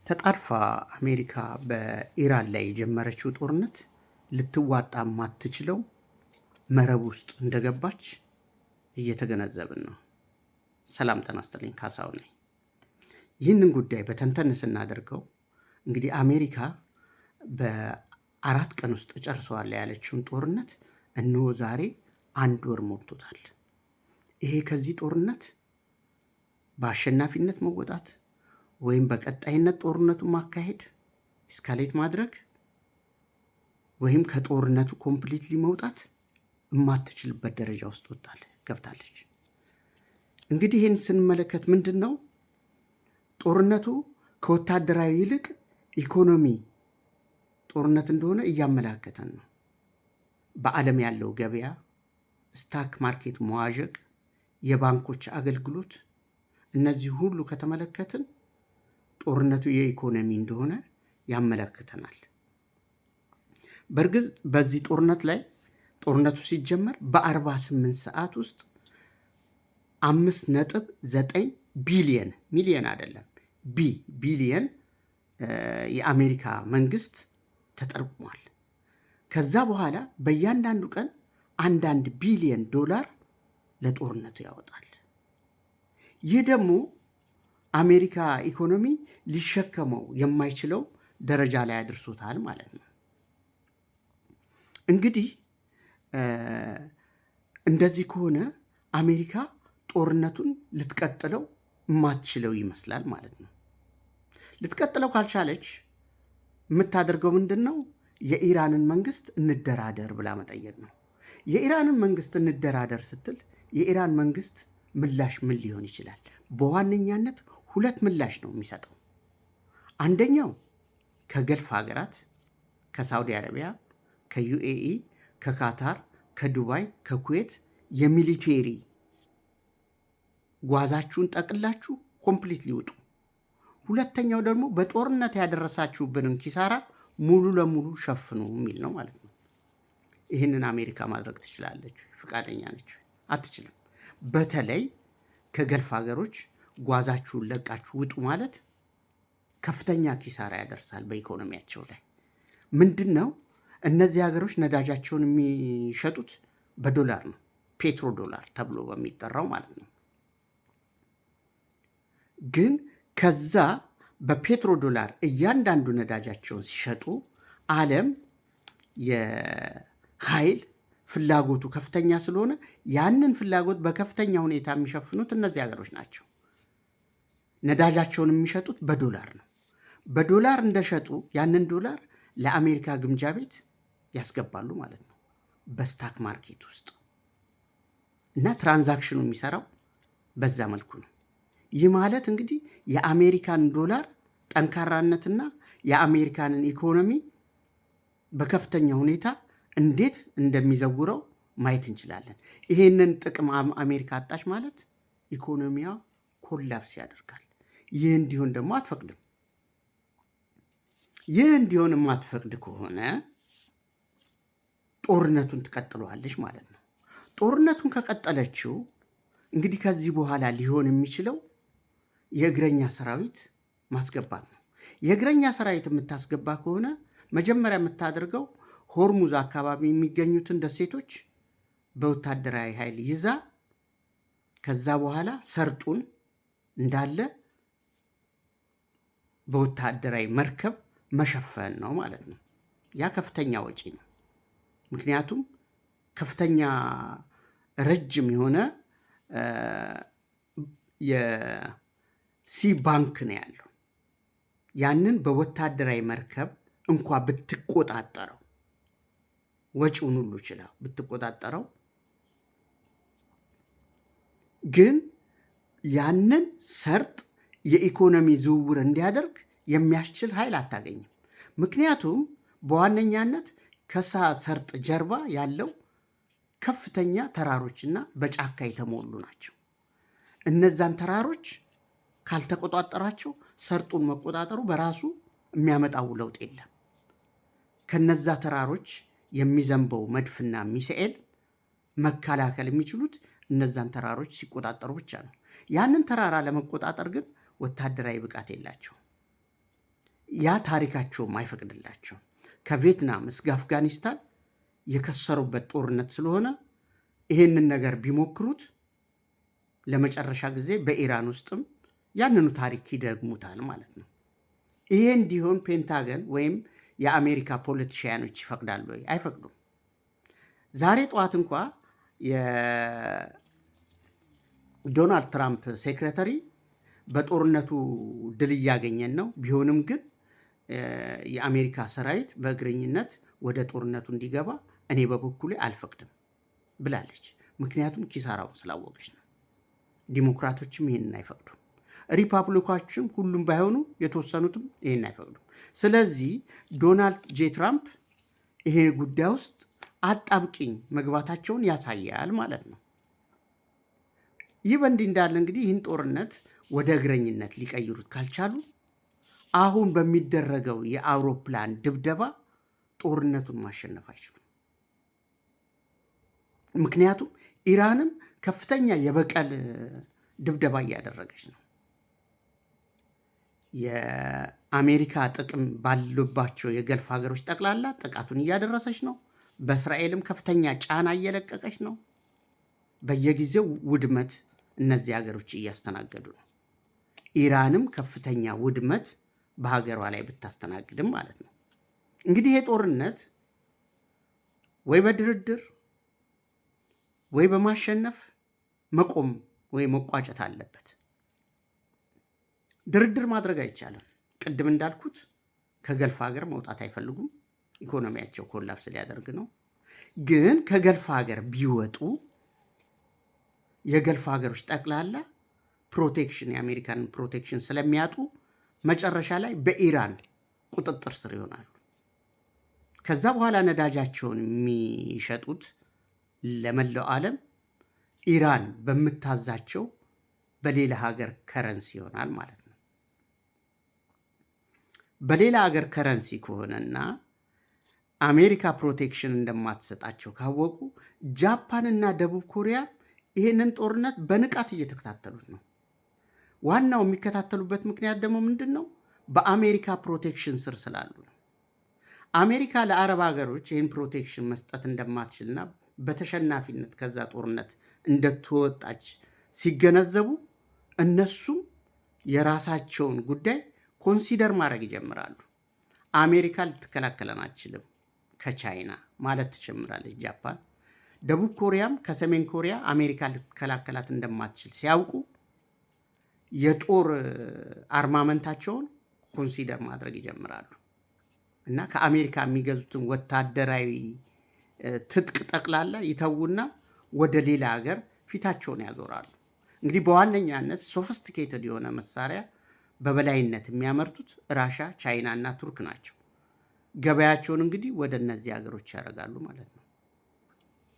ተጣድፋ አሜሪካ በኢራን ላይ የጀመረችው ጦርነት ልትዋጣ የማትችለው መረብ ውስጥ እንደገባች እየተገነዘብን ነው። ሰላም ጤና ይስጥልኝ፣ ካሳሁን ነኝ። ይህንን ጉዳይ በተንተን ስናደርገው እንግዲህ አሜሪካ በ4 ቀን ውስጥ ጨርሰዋል ያለችውን ጦርነት እነሆ ዛሬ 1 ወር ሞልቶታል። ይሄ ከዚህ ጦርነት በአሸናፊነት መወጣት ወይም በቀጣይነት ጦርነቱን ማካሄድ እስካሌት ማድረግ ወይም ከጦርነቱ ኮምፕሊትሊ መውጣት የማትችልበት ደረጃ ውስጥ ገብታለች። እንግዲህ ይህን ስንመለከት ምንድን ነው ጦርነቱ ከወታደራዊ ይልቅ ኢኮኖሚ ጦርነት እንደሆነ እያመላከተን ነው። በዓለም ያለው ገበያ፣ ስታክ ማርኬት መዋዠቅ፣ የባንኮች አገልግሎት፣ እነዚህ ሁሉ ከተመለከትን ጦርነቱ የኢኮኖሚ እንደሆነ ያመለክተናል። በእርግጥ በዚህ ጦርነት ላይ ጦርነቱ ሲጀመር በ48 ሰዓት ውስጥ 5.9 ቢሊየን ሚሊየን አይደለም ቢሊየን የአሜሪካ መንግስት ተጠርቅሟል። ከዛ በኋላ በእያንዳንዱ ቀን 1 ቢሊየን ዶላር ለጦርነቱ ያወጣል። ይህ ደግሞ አሜሪካ ኢኮኖሚ ሊሸከመው የማይችለው ደረጃ ላይ አድርሶታል ማለት ነው። እንግዲህ እንደዚህ ከሆነ አሜሪካ ጦርነቱን ልትቀጥለው የማትችለው ይመስላል ማለት ነው። ልትቀጥለው ካልቻለች የምታደርገው ምንድን ነው? የኢራንን መንግስት እንደራደር ብላ መጠየቅ ነው። የኢራንን መንግስት እንደራደር ስትል የኢራን መንግስት ምላሽ ምን ሊሆን ይችላል? በዋነኛነት 2 ምላሽ ነው የሚሰጠው። አንደኛው ከገልፍ ሀገራት ከሳውዲ አረቢያ፣ ከዩኤኢ፣ ከካታር፣ ከዱባይ፣ ከኩዌት የሚሊቴሪ ጓዛችሁን ጠቅላችሁ ኮምፕሊትሊ ውጡ። ሁለተኛው ደግሞ በጦርነት ያደረሳችሁብንን ኪሳራ ሙሉ ለሙሉ ሸፍኑ የሚል ነው ማለት ነው። ይህንን አሜሪካ ማድረግ ትችላለች? ፈቃደኛ ነች? አትችልም። በተለይ ከገልፍ ሀገሮች ጓዛችሁን ለቃችሁ ውጡ ማለት ከፍተኛ ኪሳራ ያደርሳል በኢኮኖሚያቸው ላይ። ምንድን ነው እነዚህ ሀገሮች ነዳጃቸውን የሚሸጡት በዶላር ነው፣ ፔትሮ ዶላር ተብሎ በሚጠራው ማለት ነው። ግን ከዛ በፔትሮ ዶላር እያንዳንዱ ነዳጃቸውን ሲሸጡ ዓለም የኃይል ፍላጎቱ ከፍተኛ ስለሆነ ያንን ፍላጎት በከፍተኛ ሁኔታ የሚሸፍኑት እነዚህ ሀገሮች ናቸው። ነዳጃቸውን የሚሸጡት በዶላር ነው። በዶላር እንደሸጡ ያንን ዶላር ለአሜሪካ ግምጃ ቤት ያስገባሉ ማለት ነው በስታክ ማርኬት ውስጥ እና ትራንዛክሽኑ የሚሰራው በዛ መልኩ ነው። ይህ ማለት እንግዲህ የአሜሪካን ዶላር ጠንካራነትና የአሜሪካንን ኢኮኖሚ በከፍተኛ ሁኔታ እንዴት እንደሚዘውረው ማየት እንችላለን። ይሄንን ጥቅም አሜሪካ አጣች ማለት ኢኮኖሚያ ኮላፕስ ያደርጋል። ይህ እንዲሆን ደግሞ አትፈቅድም። ይህ እንዲሆን የማትፈቅድ ከሆነ ጦርነቱን ትቀጥለዋለች ማለት ነው። ጦርነቱን ከቀጠለችው እንግዲህ ከዚህ በኋላ ሊሆን የሚችለው የእግረኛ ሰራዊት ማስገባት ነው። የእግረኛ ሰራዊት የምታስገባ ከሆነ መጀመሪያ የምታደርገው ሆርሙዝ አካባቢ የሚገኙትን ደሴቶች በወታደራዊ ኃይል ይዛ ከዛ በኋላ ሰርጡን እንዳለ በወታደራዊ መርከብ መሸፈን ነው ማለት ነው። ያ ከፍተኛ ወጪ ነው። ምክንያቱም ከፍተኛ ረጅም የሆነ የሲ ባንክ ነው ያለው። ያንን በወታደራዊ መርከብ እንኳ ብትቆጣጠረው ወጪውን ሁሉ ይችላ ብትቆጣጠረው ግን ያንን ሰርጥ የኢኮኖሚ ዝውውር እንዲያደርግ የሚያስችል ኃይል አታገኝም። ምክንያቱም በዋነኛነት ከሰርጥ ጀርባ ያለው ከፍተኛ ተራሮችና በጫካ የተሞሉ ናቸው። እነዛን ተራሮች ካልተቆጣጠራቸው ሰርጡን መቆጣጠሩ በራሱ የሚያመጣው ለውጥ የለም። ከነዛ ተራሮች የሚዘንበው መድፍና ሚሳኤል መከላከል የሚችሉት እነዛን ተራሮች ሲቆጣጠሩ ብቻ ነው። ያንን ተራራ ለመቆጣጠር ግን ወታደራዊ ብቃት የላቸውም። ያ ታሪካቸውም አይፈቅድላቸውም። ከቪየትናም እስከ አፍጋኒስታን የከሰሩበት ጦርነት ስለሆነ ይሄንን ነገር ቢሞክሩት ለመጨረሻ ጊዜ በኢራን ውስጥም ያንኑ ታሪክ ይደግሙታል ማለት ነው። ይሄ እንዲሆን ፔንታገን ወይም የአሜሪካ ፖለቲሽያኖች ይፈቅዳሉ ወይ? አይፈቅዱም። ዛሬ ጠዋት እንኳ የዶናልድ ትራምፕ ሴክሬታሪ በጦርነቱ ድል እያገኘን ነው፣ ቢሆንም ግን የአሜሪካ ሰራዊት በእግረኝነት ወደ ጦርነቱ እንዲገባ እኔ በበኩሌ አልፈቅድም ብላለች። ምክንያቱም ኪሳራውን ስላወቀች ነው። ዲሞክራቶችም ይህንን አይፈቅዱም። ሪፐብሊካኖችም ሁሉም ባይሆኑ የተወሰኑትም ይህን አይፈቅዱም። ስለዚህ ዶናልድ ጄ ትራምፕ ይሄ ጉዳይ ውስጥ አጣብቂኝ መግባታቸውን ያሳያል ማለት ነው። ይህ በእንዲህ እንዳለ እንግዲህ ይህን ጦርነት ወደ እግረኝነት ሊቀይሩት ካልቻሉ አሁን በሚደረገው የአውሮፕላን ድብደባ ጦርነቱን ማሸነፍ አይችሉም። ምክንያቱም ኢራንም ከፍተኛ የበቀል ድብደባ እያደረገች ነው። የአሜሪካ ጥቅም ባሉባቸው የገልፍ ሀገሮች ጠቅላላ ጥቃቱን እያደረሰች ነው። በእስራኤልም ከፍተኛ ጫና እየለቀቀች ነው። በየጊዜው ውድመት እነዚህ ሀገሮች እያስተናገዱ ነው። ኢራንም ከፍተኛ ውድመት በሀገሯ ላይ ብታስተናግድም ማለት ነው። እንግዲህ ይሄ ጦርነት ወይ በድርድር ወይ በማሸነፍ መቆም ወይ መቋጨት አለበት። ድርድር ማድረግ አይቻልም። ቅድም እንዳልኩት ከገልፍ ሀገር መውጣት አይፈልጉም። ኢኮኖሚያቸው ኮላፕስ ሊያደርግ ነው። ግን ከገልፍ ሀገር ቢወጡ የገልፍ ሀገሮች ጠቅላላ ፕሮቴክሽን የአሜሪካንን ፕሮቴክሽን ስለሚያጡ መጨረሻ ላይ በኢራን ቁጥጥር ስር ይሆናሉ። ከዛ በኋላ ነዳጃቸውን የሚሸጡት ለመላው ዓለም ኢራን በምታዛቸው በሌላ ሀገር ከረንሲ ይሆናል ማለት ነው። በሌላ ሀገር ከረንሲ ከሆነና አሜሪካ ፕሮቴክሽን እንደማትሰጣቸው ካወቁ ጃፓንና ደቡብ ኮሪያ ይህንን ጦርነት በንቃት እየተከታተሉት ነው። ዋናው የሚከታተሉበት ምክንያት ደግሞ ምንድን ነው? በአሜሪካ ፕሮቴክሽን ስር ስላሉ ነው። አሜሪካ ለአረብ ሀገሮች ይህን ፕሮቴክሽን መስጠት እንደማትችልና በተሸናፊነት ከዛ ጦርነት እንደተወጣች ሲገነዘቡ እነሱም የራሳቸውን ጉዳይ ኮንሲደር ማድረግ ይጀምራሉ። አሜሪካ ልትከላከለን አትችልም ከቻይና ማለት ትጀምራለች ጃፓን። ደቡብ ኮሪያም ከሰሜን ኮሪያ አሜሪካ ልትከላከላት እንደማትችል ሲያውቁ የጦር አርማመንታቸውን ኮንሲደር ማድረግ ይጀምራሉ እና ከአሜሪካ የሚገዙትን ወታደራዊ ትጥቅ ጠቅላላ ይተዉና ወደ ሌላ ሀገር ፊታቸውን ያዞራሉ። እንግዲህ በዋነኛነት ሶፊስቲኬትድ የሆነ መሳሪያ በበላይነት የሚያመርቱት ራሻ፣ ቻይና እና ቱርክ ናቸው። ገበያቸውን እንግዲህ ወደ እነዚህ ሀገሮች ያደርጋሉ ማለት ነው።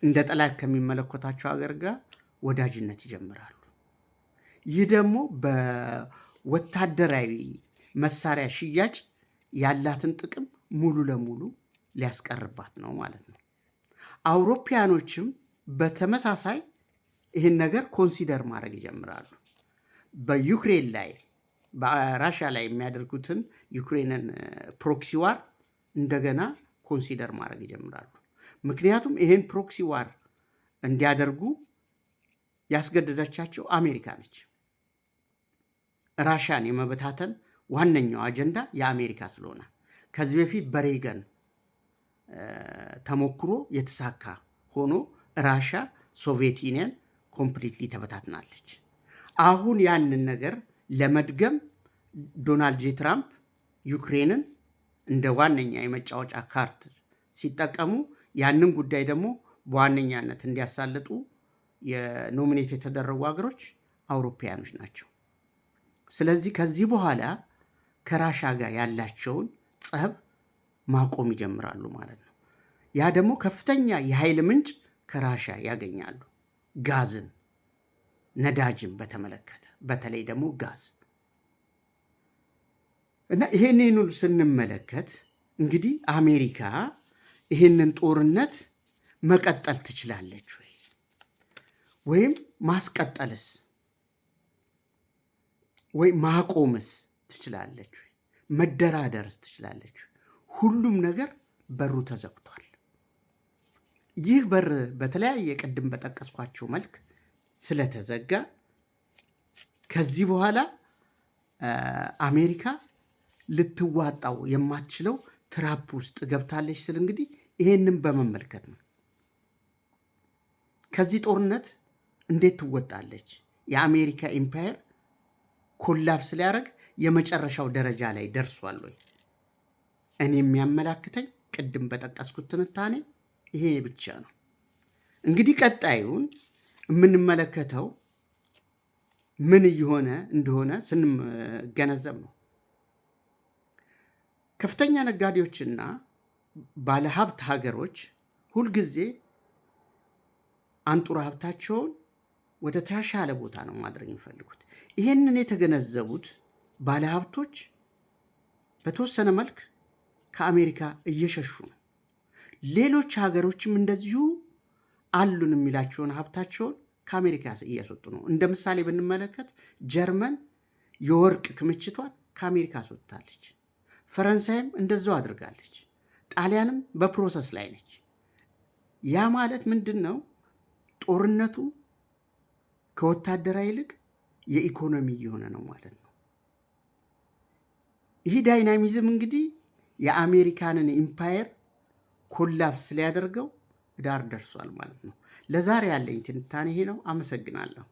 እንደ ጠላት ከሚመለከታቸው ሀገር ጋር ወዳጅነት ይጀምራሉ። ይህ ደግሞ በወታደራዊ መሳሪያ ሽያጭ ያላትን ጥቅም ሙሉ ለሙሉ ሊያስቀርባት ነው ማለት ነው። አውሮፓያኖችም በተመሳሳይ ይህን ነገር ኮንሲደር ማድረግ ይጀምራሉ። በዩክሬን ላይ በራሻ ላይ የሚያደርጉትን ዩክሬንን ፕሮክሲ ዋር እንደገና ኮንሲደር ማድረግ ይጀምራሉ። ምክንያቱም ይህን ፕሮክሲ ዋር እንዲያደርጉ ያስገደደቻቸው አሜሪካ ነች። ራሻን የመበታተን ዋነኛው አጀንዳ የአሜሪካ ስለሆነ ከዚህ በፊት በሬገን ተሞክሮ የተሳካ ሆኖ ራሻ ሶቪየት ዩኒየን ኮምፕሊትሊ ተበታትናለች። አሁን ያንን ነገር ለመድገም ዶናልድ ጄ ትራምፕ ዩክሬንን እንደ ዋነኛ የመጫወቻ ካርት ሲጠቀሙ ያንን ጉዳይ ደግሞ በዋነኛነት እንዲያሳልጡ የኖሚኔት የተደረጉ ሀገሮች አውሮፓያኖች ናቸው። ስለዚህ ከዚህ በኋላ ከራሻ ጋር ያላቸውን ጸብ ማቆም ይጀምራሉ ማለት ነው። ያ ደግሞ ከፍተኛ የኃይል ምንጭ ከራሻ ያገኛሉ። ጋዝን፣ ነዳጅን በተመለከተ በተለይ ደግሞ ጋዝ እና ይሄንን ስንመለከት እንግዲህ አሜሪካ ይሄንን ጦርነት መቀጠል ትችላለች ወይ ወይም ማስቀጠልስ ወይ ማቆምስ ትችላለች ወይ? መደራደርስ ትችላለች? ሁሉም ነገር በሩ ተዘግቷል። ይህ በር በተለያየ ቅድም በጠቀስኳቸው መልክ ስለተዘጋ ከዚህ በኋላ አሜሪካ ልትዋጣው የማትችለው ትራፕ ውስጥ ገብታለች ስል እንግዲህ ይሄንን በመመልከት ነው። ከዚህ ጦርነት እንዴት ትወጣለች? የአሜሪካ ኢምፓየር ኮላፕስ ሊያደርግ የመጨረሻው ደረጃ ላይ ደርሷል ወይ? እኔ የሚያመላክተኝ ቅድም በጠቀስኩት ትንታኔ ይሄ ብቻ ነው። እንግዲህ ቀጣዩን የምንመለከተው ምን እየሆነ እንደሆነ ስንገነዘብ ነው። ከፍተኛ ነጋዴዎችና ባለሀብት ሀገሮች ሁልጊዜ አንጡራ ሀብታቸውን ወደ ተሻለ ቦታ ነው ማድረግ የሚፈልጉት። ይሄንን የተገነዘቡት ባለሀብቶች በተወሰነ መልክ ከአሜሪካ እየሸሹ ነው። ሌሎች ሀገሮችም እንደዚሁ አሉን የሚላቸውን ሀብታቸውን ከአሜሪካ እያስወጡ ነው። እንደ ምሳሌ ብንመለከት ጀርመን የወርቅ ክምችቷን ከአሜሪካ አስወጥታለች። ፈረንሳይም እንደዛው አድርጋለች። ጣሊያንም በፕሮሰስ ላይ ነች። ያ ማለት ምንድን ነው? ጦርነቱ ከወታደራዊ ይልቅ የኢኮኖሚ እየሆነ ነው ማለት ነው። ይህ ዳይናሚዝም እንግዲህ የአሜሪካንን ኢምፓየር ኮላፕስ ሊያደርገው ዳር ደርሷል ማለት ነው። ለዛሬ ያለኝ ትንታኔ ይሄ ነው። አመሰግናለሁ።